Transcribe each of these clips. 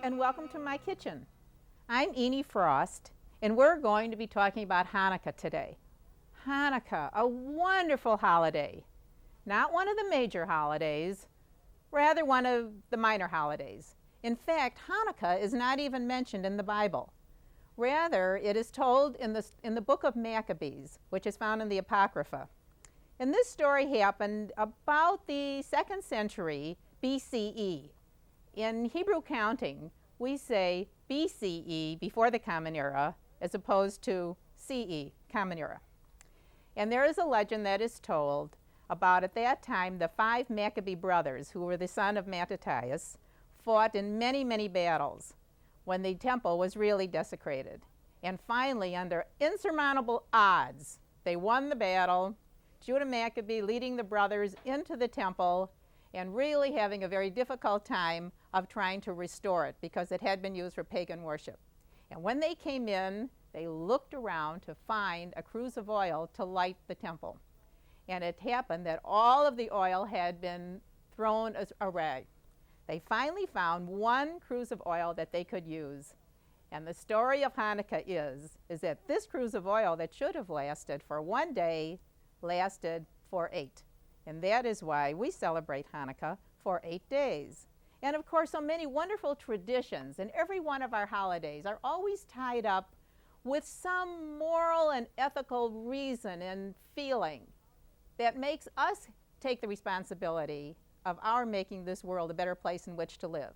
and welcome to my kitchen. I'm Eenie Frost, and we're going to be talking about Hanukkah today. Hanukkah, a wonderful holiday. Not one of the major holidays, rather one of the minor holidays. In fact, Hanukkah is not even mentioned in the Bible. Rather, it is told in the book of Maccabees, which is found in the Apocrypha. And this story happened about the 2nd century BCE. In Hebrew counting, we say BCE, before the Common Era, as opposed to CE, Common Era. And there is a legend that is told about at that time the 5 Maccabee brothers, who were the son of Mattathias, fought in many, many battles when the temple was really desecrated. And finally, under insurmountable odds, they won the battle, Judah Maccabee leading the brothers into the temple and really having a very difficult time of trying to restore it because it had been used for pagan worship. And when they came in, they looked around to find a cruse of oil to light the temple. And it happened that all of the oil had been thrown away. They finally found one cruse of oil that they could use. And the story of Hanukkah is that this cruse of oil that should have lasted for 1 day lasted for 8. And that is why we celebrate Hanukkah for 8 days. And of course, so many wonderful traditions in every one of our holidays are always tied up with some moral and ethical reason and feeling that makes us take the responsibility of our making this world a better place in which to live.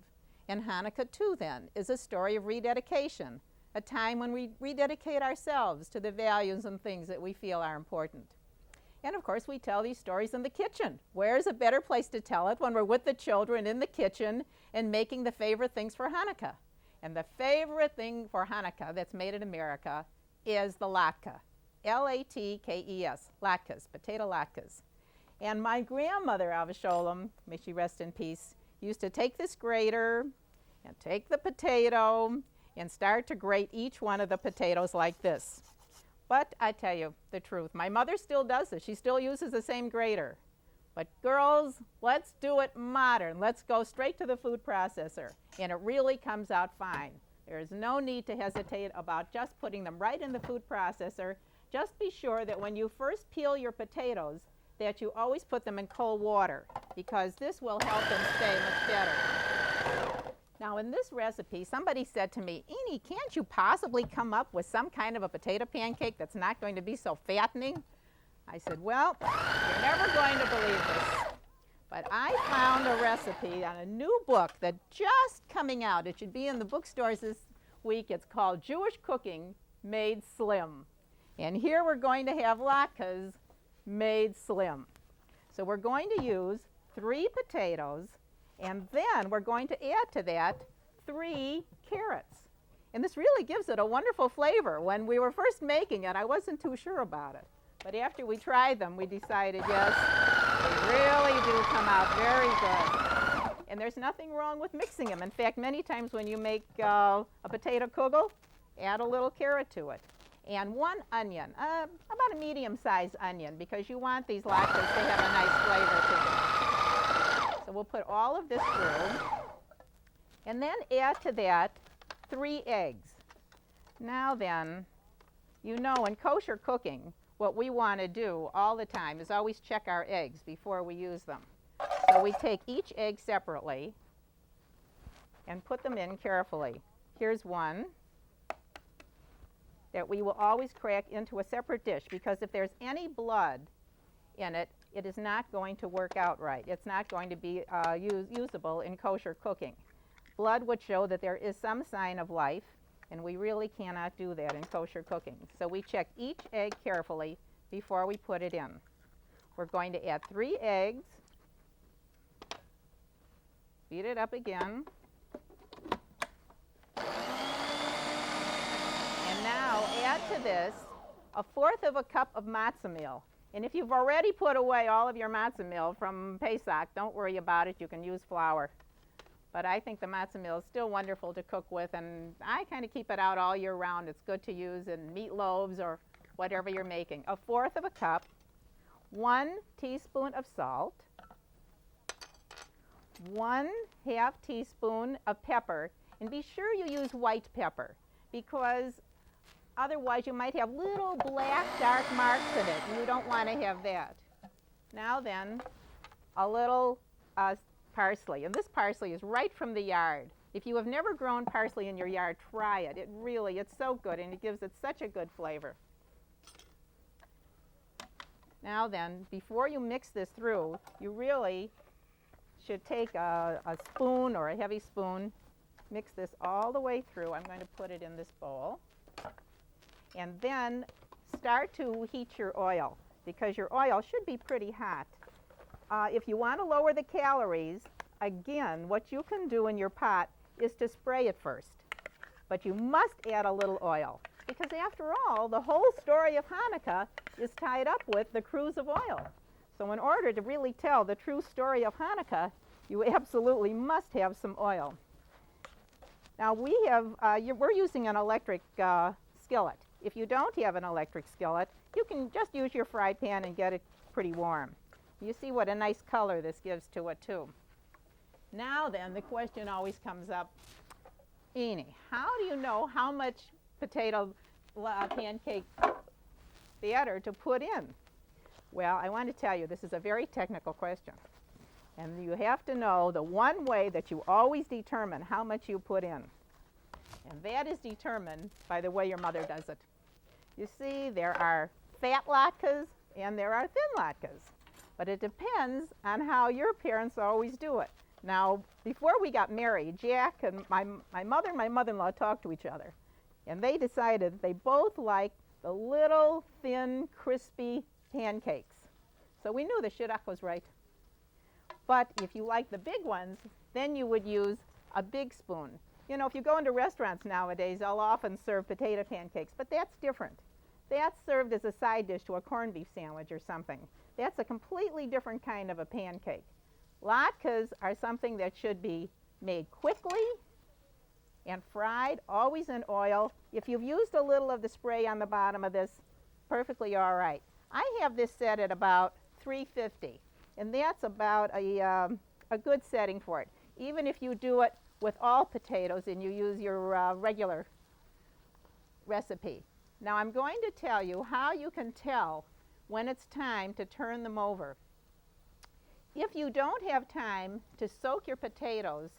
And Hanukkah, too, then, is a story of rededication, a time when we rededicate ourselves to the values and things that we feel are important. And of course, we tell these stories in the kitchen. Where's a better place to tell it when we're with the children in the kitchen and making the favorite things for Hanukkah? And the favorite thing for Hanukkah that's made in America is the latke, L-A-T-K-E-S, latkes, potato latkes. And my grandmother, Avasholem, may she rest in peace, used to take this grater and take the potato and start to grate each one of the potatoes like this. But I tell you the truth, my mother still does this. She still uses the same grater. But girls, let's do it modern. Let's go straight to the food processor. And it really comes out fine. There is no need to hesitate about just putting them right in the food processor. Just be sure that when you first peel your potatoes, that you always put them in cold water, because this will help them stay much better. Now, in this recipe, somebody said to me, Eenie, can't you possibly come up with some kind of a potato pancake that's not going to be so fattening? I said, well, you're never going to believe this. But I found a recipe on a new book that's just coming out. It should be in the bookstores this week. It's called Jewish Cooking Made Slim. And here we're going to have latkes made slim. So we're going to use 3 potatoes, and then we're going to add to that 3 carrots. And this really gives it a wonderful flavor. When we were first making it, I wasn't too sure about it. But after we tried them, we decided, yes, they really do come out very good. And there's nothing wrong with mixing them. In fact, many times when you make a potato kugel, add a little carrot to it. And 1 onion, about a medium-sized onion, because you want these latkes to have a nice flavor to them. So we'll put all of this through, and then add to that 3 eggs. Now then, you know, in kosher cooking, what we want to do all the time is always check our eggs before we use them. So we take each egg separately and put them in carefully. Here's one that we will always crack into a separate dish, because if there's any blood in it, it is not going to work out right. It's not going to be usable in kosher cooking. Blood would show that there is some sign of life, and we really cannot do that in kosher cooking. So we check each egg carefully before we put it in. We're going to add 3 eggs, beat it up again, and now add to this 1/4 cup of matzah meal. And if you've already put away all of your matzah meal from Pesach, don't worry about it. You can use flour. But I think the matzah meal is still wonderful to cook with, and I kind of keep it out all year round. It's good to use in meatloaves or whatever you're making. 1/4 cup, 1 teaspoon of salt, 1/2 teaspoon of pepper, and be sure you use white pepper because otherwise you might have little black dark marks in it, and you don't want to have that. Now then, a little parsley, and this parsley is right from the yard. If you have never grown parsley in your yard, try it. It's so good, and it gives it such a good flavor. Now then, before you mix this through, you really should take a spoon or a heavy spoon, mix this all the way through. I'm going to put it in this bowl. And then start to heat your oil, because your oil should be pretty hot. If you want to lower the calories, again, what you can do in your pot is to spray it first. But you must add a little oil, because after all, the whole story of Hanukkah is tied up with the cruise of oil. So in order to really tell the true story of Hanukkah, you absolutely must have some oil. Now we're using an electric skillet. If you don't have an electric skillet, you can just use your fry pan and get it pretty warm. You see what a nice color this gives to it too. Now then, the question always comes up, Eenie, how do you know how much potato pancake batter to put in? Well, I want to tell you, this is a very technical question. And you have to know the one way that you always determine how much you put in. And that is determined by the way your mother does it. You see, there are fat latkes and there are thin latkes. But it depends on how your parents always do it. Now, before we got married, Jack and my mother and my mother-in-law talked to each other. And they decided they both liked the little, thin, crispy pancakes. So we knew the shidduch was right. But if you like the big ones, then you would use a big spoon. You know, if you go into restaurants nowadays, they'll often serve potato pancakes, but that's different. That's served as a side dish to a corned beef sandwich or something. That's a completely different kind of a pancake. Latkes are something that should be made quickly and fried, always in oil. If you've used a little of the spray on the bottom of this, perfectly all right. I have this set at about 350, and that's about a good setting for it. Even if you do it with all potatoes and you use your regular recipe. Now I'm going to tell you how you can tell when it's time to turn them over. If you don't have time to soak your potatoes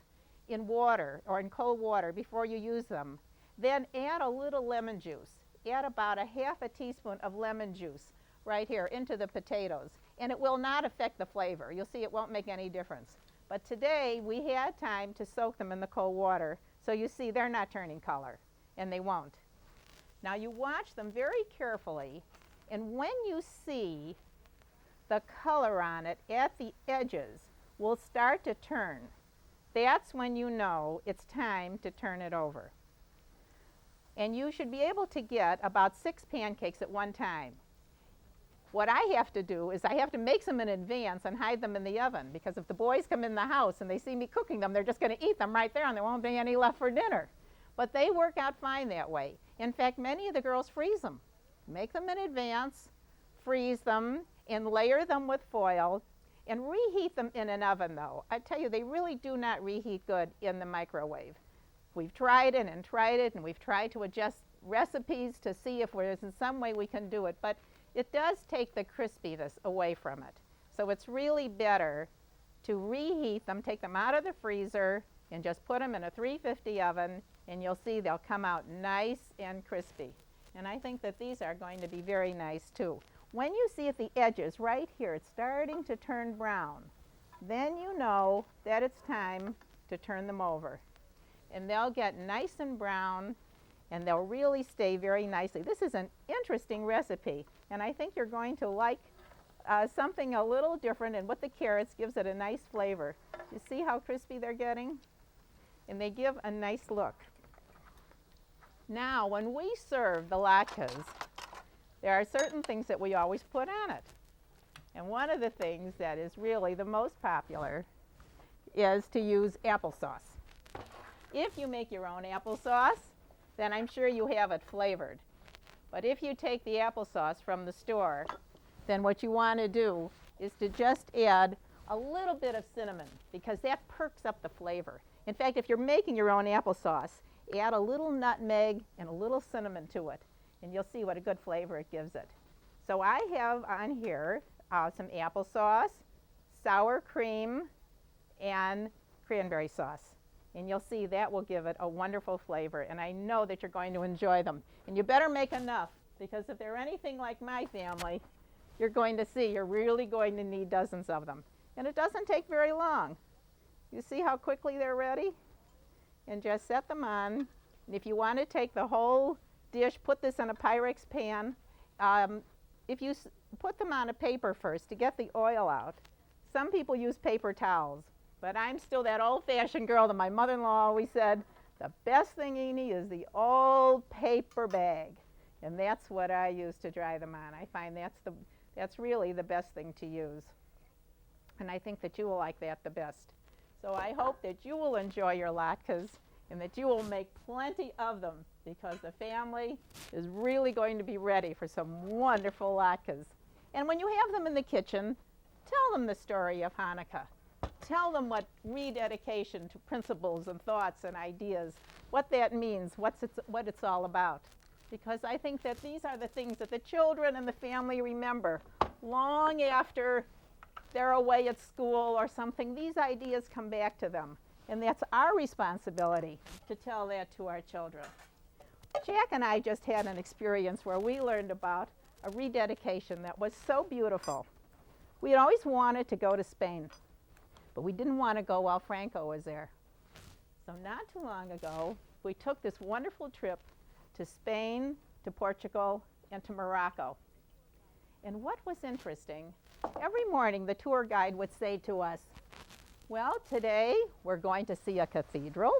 in water or in cold water before you use them, then add a little lemon juice. Add about a 1/2 teaspoon of lemon juice right here into the potatoes, and it will not affect the flavor. You'll see it won't make any difference. But today we had time to soak them in the cold water, so you see they're not turning color, and they won't. Now you watch them very carefully, and when you see the color on it at the edges will start to turn, that's when you know it's time to turn it over. And you should be able to get about 6 pancakes at one time. What I have to do is I have to make them in advance and hide them in the oven, because if the boys come in the house and they see me cooking them, they're just going to eat them right there and there won't be any left for dinner. But they work out fine that way. In fact, many of the girls freeze them. Make them in advance, freeze them, and layer them with foil, and reheat them in an oven though. I tell you, they really do not reheat good in the microwave. We've tried it and tried it, and we've tried to adjust recipes to see if there's in some way we can do it, but it does take the crispiness away from it. So it's really better to reheat them, take them out of the freezer, and just put them in a 350 oven, and you'll see they'll come out nice and crispy. And I think that these are going to be very nice too. When you see at the edges right here, it's starting to turn brown, then you know that it's time to turn them over. And they'll get nice and brown, and they'll really stay very nicely. This is an interesting recipe, and I think you're going to like something a little different, and with the carrots gives it a nice flavor. You see how crispy they're getting? And they give a nice look. Now, when we serve the latkes, there are certain things that we always put on it. And one of the things that is really the most popular is to use applesauce. If you make your own applesauce, then I'm sure you have it flavored. But if you take the applesauce from the store, then what you want to do is to just add a little bit of cinnamon because that perks up the flavor. In fact, if you're making your own applesauce, add a little nutmeg and a little cinnamon to it, and you'll see what a good flavor it gives it. So I have on here some applesauce, sour cream, and cranberry sauce. And you'll see that will give it a wonderful flavor, and I know that you're going to enjoy them. And you better make enough, because if they're anything like my family, you're going to see you're really going to need dozens of them. And it doesn't take very long. You see how quickly they're ready? And just set them on. And if you want to take the whole dish, put this in a Pyrex pan. If you put them on a paper first to get the oil out, some people use paper towels. But I'm still that old-fashioned girl that my mother-in-law always said, the best thing, Eenie, is the old paper bag. And that's what I use to dry them on. I find that's really the best thing to use. And I think that you will like that the best. So I hope that you will enjoy your latkes and that you will make plenty of them, because the family is really going to be ready for some wonderful latkes. And when you have them in the kitchen, tell them the story of Hanukkah. Tell them what rededication to principles and thoughts and ideas, what that means, what it's all about. Because I think that these are the things that the children and the family remember long after they're away at school or something. These ideas come back to them. And that's our responsibility to tell that to our children. Jack and I just had an experience where we learned about a rededication that was so beautiful. We had always wanted to go to Spain, but we didn't want to go while Franco was there. So not too long ago, we took this wonderful trip to Spain, to Portugal, and to Morocco. And what was interesting, every morning the tour guide would say to us, well, today we're going to see a cathedral,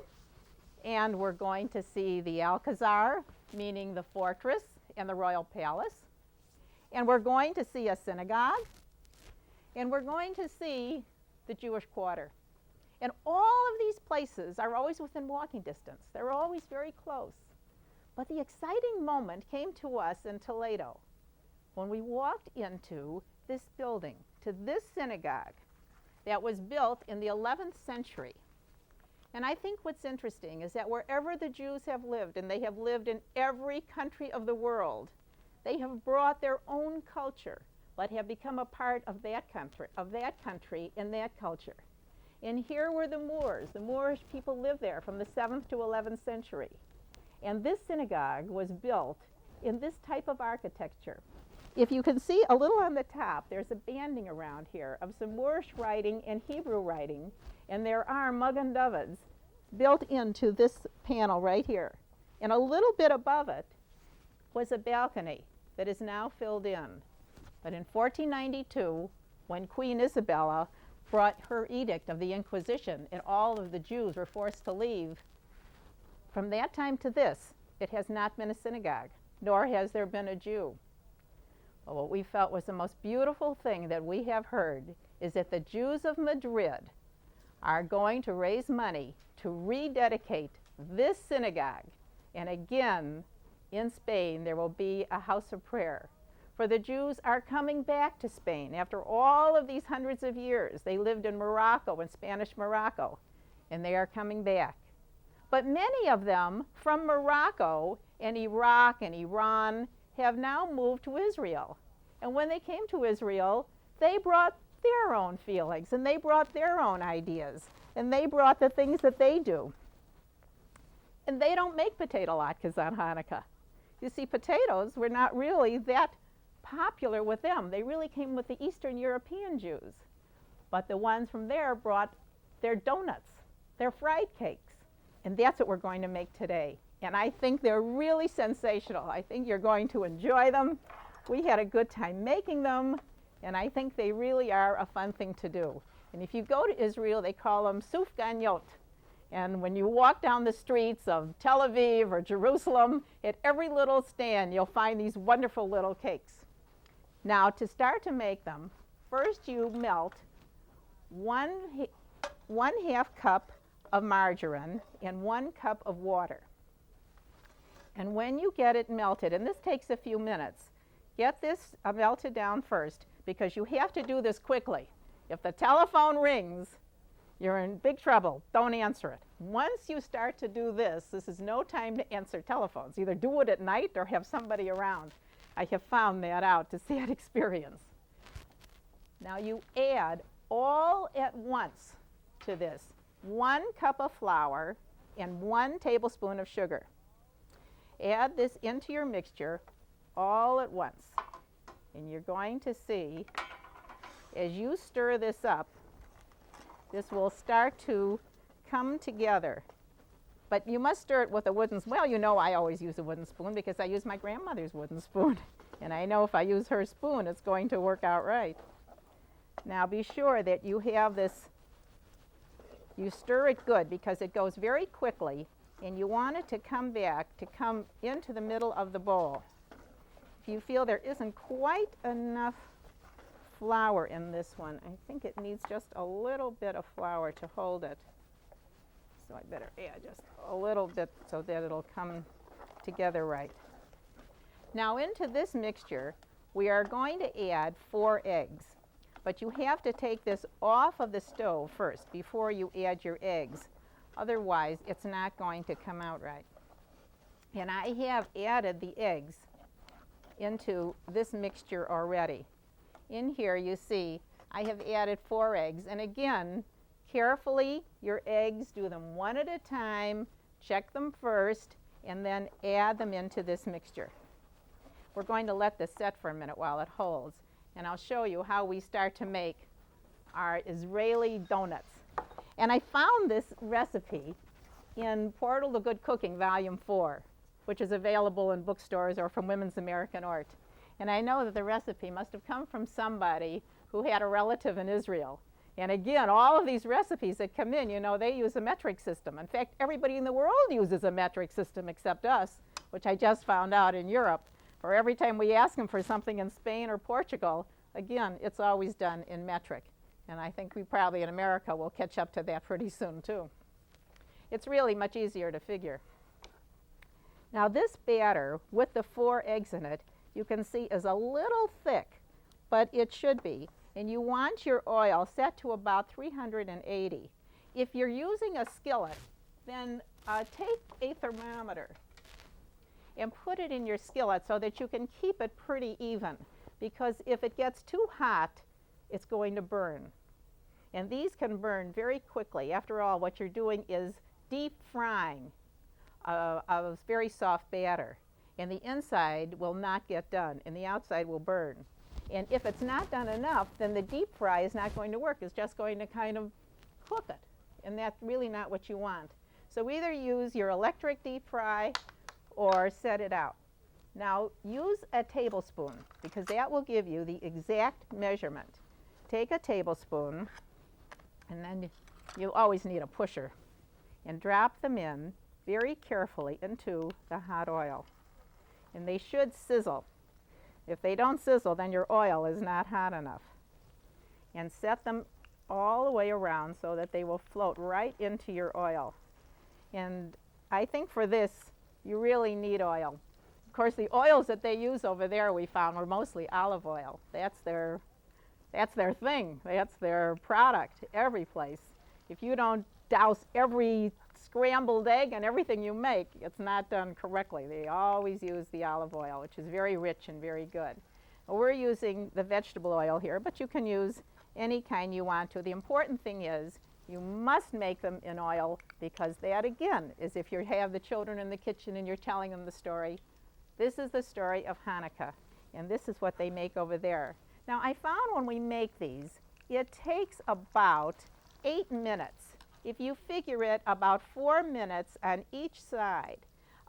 and we're going to see the Alcazar, meaning the fortress and the royal palace, and we're going to see a synagogue, and we're going to see the Jewish quarter. And all of these places are always within walking distance. They're always very close. But the exciting moment came to us in Toledo when we walked into this building, to this synagogue that was built in the 11th century. And I think what's interesting is that wherever the Jews have lived, and they have lived in every country of the world, they have brought their own culture, but have become a part of that country and that culture. And here were the Moors. The Moorish people lived there from the 7th to 11th century. And this synagogue was built in this type of architecture. If you can see a little on the top, there's a banding around here of some Moorish writing and Hebrew writing, and there are Magen Davids built into this panel right here. And a little bit above it was a balcony that is now filled in. But in 1492, when Queen Isabella brought her edict of the Inquisition and all of the Jews were forced to leave, from that time to this, it has not been a synagogue, nor has there been a Jew. Well, what we felt was the most beautiful thing that we have heard is that the Jews of Madrid are going to raise money to rededicate this synagogue. And again, in Spain, there will be a house of prayer. For the Jews are coming back to Spain after all of these hundreds of years. They lived in Morocco, in Spanish Morocco, and they are coming back. But many of them from Morocco and Iraq and Iran have now moved to Israel. And when they came to Israel, they brought their own feelings, and they brought their own ideas, and they brought the things that they do. And they don't make potato latkes on Hanukkah. You see, potatoes were not really that popular with them. They really came with the Eastern European Jews. But the ones from there brought their donuts, their fried cakes. And that's what we're going to make today. And I think they're really sensational. I think you're going to enjoy them. We had a good time making them, and I think they really are a fun thing to do. And if you go to Israel, they call them sufganiyot. And when you walk down the streets of Tel Aviv or Jerusalem, at every little stand, you'll find these wonderful little cakes. Now, to start to make them, first you melt 1/2 cup of margarine and 1 cup of water. And when you get it melted, and this takes a few minutes, get this melted down first, because you have to do this quickly. If the telephone rings, you're in big trouble. Don't answer it. Once you start to do this, this is no time to answer telephones. Either do it at night or have somebody around. I have found that out to sad experience. Now you add all at once to this 1 cup of flour and 1 tablespoon of sugar. Add this into your mixture all at once. And you're going to see, as you stir this up, this will start to come together. But you must stir it with a wooden spoon. Well, you know I always use a wooden spoon because I use my grandmother's wooden spoon. And I know if I use her spoon, it's going to work out right. Now be sure that you have this, you stir it good because it goes very quickly, and you want it to come back, to come into the middle of the bowl. If you feel there isn't quite enough flour in this one, I think it needs just a little bit of flour to hold it. So I better add just a little bit so that it'll come together right. Now into this mixture, we are going to add 4 eggs. But you have to take this off of the stove first before you add your eggs. Otherwise, it's not going to come out right. And I have added the eggs into this mixture already. In here, you see, I have added 4 eggs. And again, carefully, your eggs, do them one at a time, check them first, and then add them into this mixture. We're going to let this set for a minute while it holds. And I'll show you how we start to make our Israeli donuts. And I found this recipe in Portal to Good Cooking, Volume 4, which is available in bookstores or from Women's American Art. And I know that the recipe must have come from somebody who had a relative in Israel. And again, all of these recipes that come in, you know, they use a metric system. In fact, everybody in the world uses a metric system except us, which I just found out in Europe. Or every time we ask them for something in Spain or Portugal, again, it's always done in metric. And I think we probably in America will catch up to that pretty soon too. It's really much easier to figure. Now this batter with the 4 eggs in it, you can see is a little thick, but it should be. And you want your oil set to about 380. If you're using a skillet, then take a thermometer and put it in your skillet so that you can keep it pretty even, because if it gets too hot, it's going to burn. And these can burn very quickly. After all, what you're doing is deep frying a very soft batter. And the inside will not get done, and the outside will burn. And if it's not done enough, then the deep fry is not going to work. It's just going to kind of cook it. And that's really not what you want. So either use your electric deep fry or set it out. Now use a tablespoon because that will give you the exact measurement. Take a tablespoon, and then you always need a pusher, and drop them in very carefully into the hot oil. And they should sizzle. If they don't sizzle, then your oil is not hot enough. And set them all the way around so that they will float right into your oil. And I think for this, you really need oil. Of course, the oils that they use over there, we found, were mostly olive oil. That's their thing. That's their product every place. If you don't douse every scrambled egg and everything you make, it's not done correctly. They always use the olive oil, which is very rich and very good. Well, we're using the vegetable oil here, but you can use any kind you want to. The important thing is you must make them in oil, because that, again, is if you have the children in the kitchen and you're telling them the story. This is the story of Hanukkah, and this is what they make over there. Now, I found when we make these, it takes about 8 minutes. If you figure it, about 4 minutes on each side.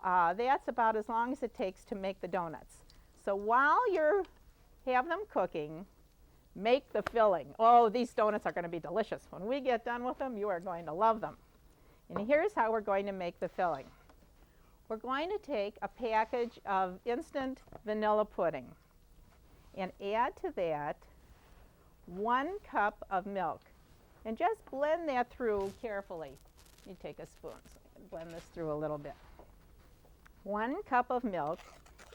That's about as long as it takes to make the donuts. So while you have them cooking, make the filling. Oh, these donuts are going to be delicious. When we get done with them, you are going to love them. And here's how we're going to make the filling. We're going to take a package of instant vanilla pudding and add to that 1 cup of milk. And just blend that through carefully. You take a spoon so I can blend this through a little bit. 1 cup of milk,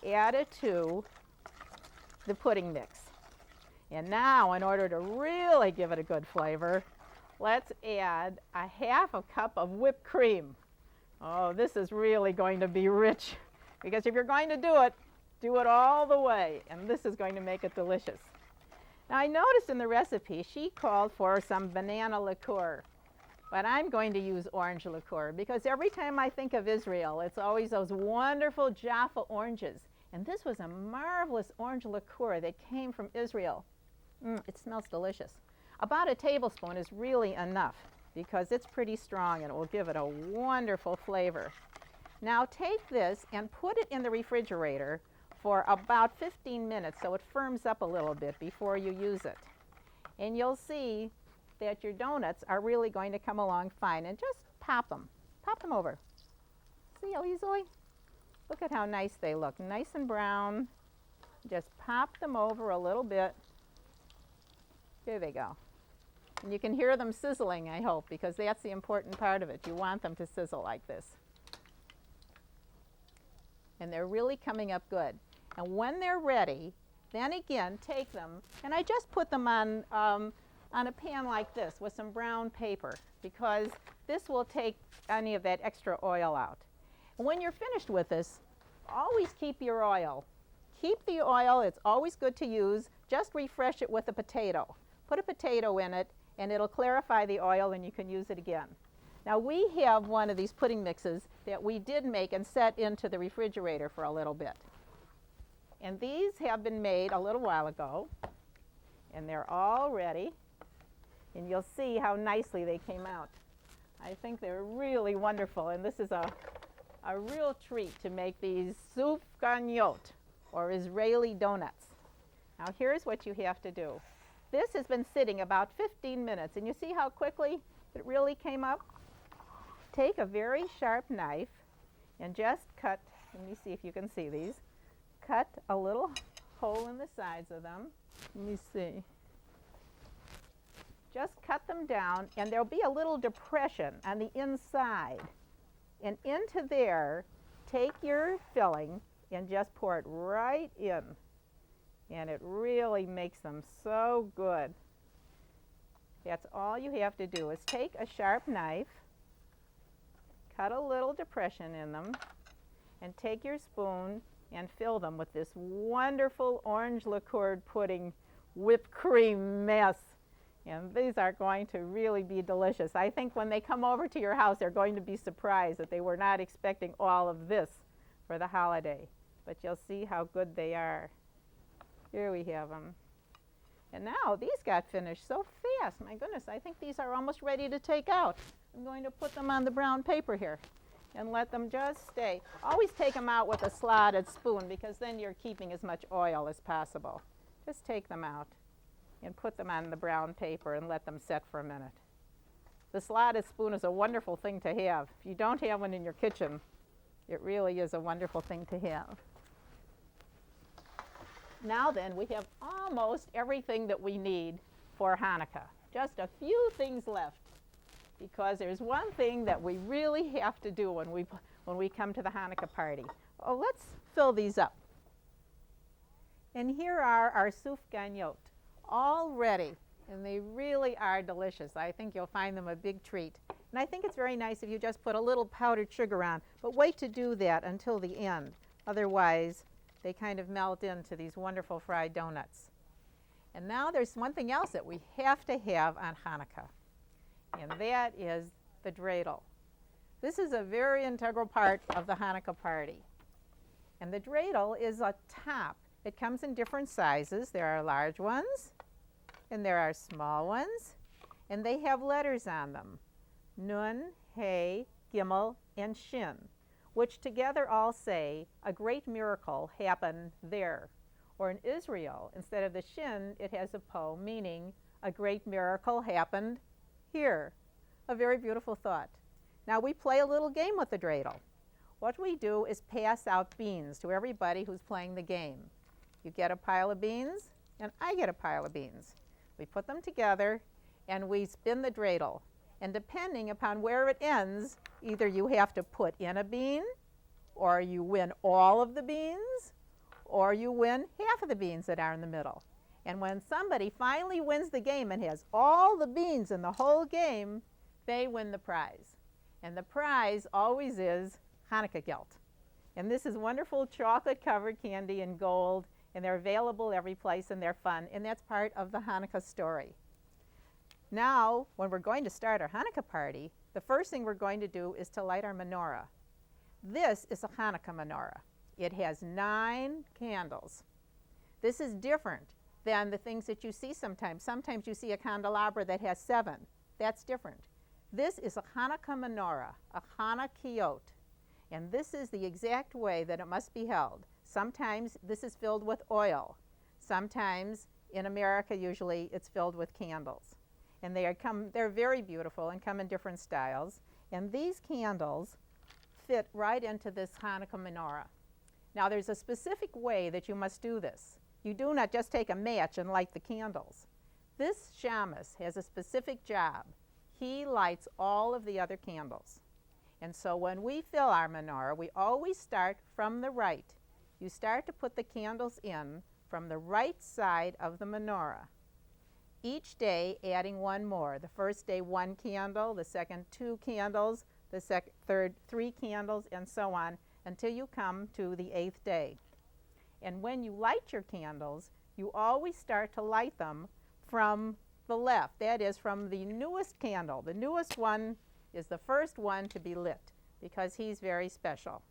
add it to the pudding mix. And now, in order to really give it a good flavor, let's add a half a cup of whipped cream. Oh, this is really going to be rich, because if you're going to do it all the way, and this is going to make it delicious. Now, I noticed in the recipe she called for some banana liqueur, but I'm going to use orange liqueur, because every time I think of Israel, it's always those wonderful Jaffa oranges. And this was a marvelous orange liqueur that came from Israel. It smells delicious. About a tablespoon is really enough, because it's pretty strong and it will give it a wonderful flavor. Now take this and put it in the refrigerator for about 15 minutes so it firms up a little bit before you use it. And you'll see that your donuts are really going to come along fine. And just pop them over. See how easily? Look at how nice they look, nice and brown. Just pop them over a little bit. There they go. And you can hear them sizzling, I hope, because that's the important part of it. You want them to sizzle like this. And they're really coming up good. And when they're ready, then again, take them, and I just put them on a pan like this with some brown paper, because this will take any of that extra oil out. And when you're finished with this, always keep your oil. Keep the oil, it's always good to use. Just refresh it with a potato. Put a potato in it, and it'll clarify the oil, and you can use it again. Now, we have one of these pudding mixes that we did make and set into the refrigerator for a little bit. And these have been made a little while ago, and they're all ready. And you'll see how nicely they came out. I think they're really wonderful, and this is a real treat to make these sufganiyot, or Israeli donuts. Now, here's what you have to do. This has been sitting about 15 minutes, and you see how quickly it really came up? Take a very sharp knife and just cut, let me see if you can see these, cut a little hole in the sides of them. Let me see. Just cut them down, and there'll be a little depression on the inside. And into there, take your filling and just pour it right in. And it really makes them so good. That's all you have to do is take a sharp knife, cut a little depression in them, and take your spoon and fill them with this wonderful orange liqueured pudding whipped cream mess. And these are going to really be delicious. I think when they come over to your house, they're going to be surprised that they were not expecting all of this for the holiday. But you'll see how good they are. Here we have them. And now these got finished so fast. My goodness, I think these are almost ready to take out. I'm going to put them on the brown paper here and let them just stay. Always take them out with a slotted spoon, because then you're keeping as much oil as possible. Just take them out and put them on the brown paper and let them set for a minute. The slotted spoon is a wonderful thing to have. If you don't have one in your kitchen, it really is a wonderful thing to have. Now then, we have almost everything that we need for Hanukkah. Just a few things left, because there's one thing that we really have to do when we come to the Hanukkah party. Oh, let's fill these up. And here are our sufganiyot, all ready, and they really are delicious. I think you'll find them a big treat. And I think it's very nice if you just put a little powdered sugar on, but wait to do that until the end. Otherwise, they kind of melt into these wonderful fried donuts. And now there's one thing else that we have to have on Hanukkah, and that is the dreidel. This is a very integral part of the Hanukkah party. And the dreidel is a top. It comes in different sizes. There are large ones, and there are small ones, and they have letters on them. Nun, He, Gimel, and Shin, which together all say, a great miracle happened there. Or in Israel, instead of the Shin, it has a Po, meaning a great miracle happened here. A very beautiful thought. Now we play a little game with the dreidel. What we do is pass out beans to everybody who's playing the game. You get a pile of beans, and I get a pile of beans. We put them together, and we spin the dreidel. And depending upon where it ends, either you have to put in a bean, or you win all of the beans, or you win half of the beans that are in the middle. And when somebody finally wins the game and has all the beans in the whole game, they win the prize. And the prize always is Hanukkah gelt. And this is wonderful chocolate-covered candy in gold, and they're available every place, and they're fun, and that's part of the Hanukkah story. Now, when we're going to start our Hanukkah party, the first thing we're going to do is to light our menorah. This is a Hanukkah menorah. It has 9 candles. This is different than the things that you see sometimes. Sometimes you see a candelabra that has 7. That's different. This is a Hanukkah menorah, a Hanukkah. And this is the exact way that it must be held. Sometimes this is filled with oil. Sometimes, in America usually, it's filled with candles. And they're very beautiful and come in different styles. And these candles fit right into this Hanukkah menorah. Now there's a specific way that you must do this. You do not just take a match and light the candles. This shamus has a specific job. He lights all of the other candles. And so when we fill our menorah, we always start from the right. You start to put the candles in from the right side of the menorah. Each day adding one more. The first day 1 candle, the second 2 candles, the third 3 candles, and so on until you come to the 8th day. And when you light your candles, you always start to light them from the left. That is, from the newest candle. The newest one is the first one to be lit because he's very special.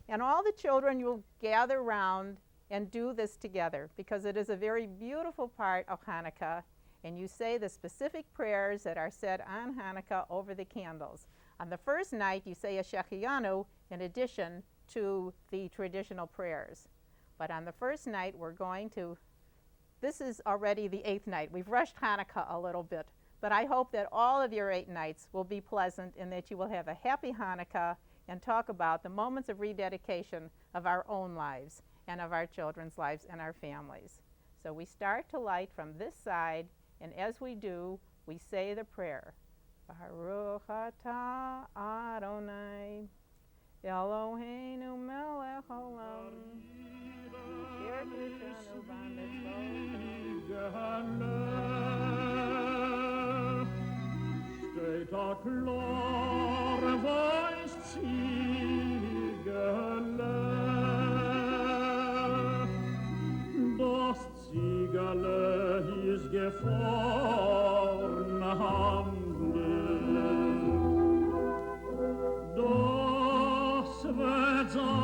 And all the children will gather around and do this together because it is a very beautiful part of Hanukkah, and you say the specific prayers that are said on Hanukkah over the candles. On the first night, you say a Shehecheyanu in addition to the traditional prayers. But on the first night, this is already the 8th night. We've rushed Hanukkah a little bit, but I hope that all of your 8 nights will be pleasant and that you will have a happy Hanukkah and talk about the moments of rededication of our own lives and of our children's lives and our families. So we start to light from this side, and as we do, we say the prayer. Baruch atah Adonai Eloheinu melech haolam asher kiddushanu b'mitzvotav. Steht a klare weiß Ziegele, das Ziegele ist gefahren Handel, das wird sein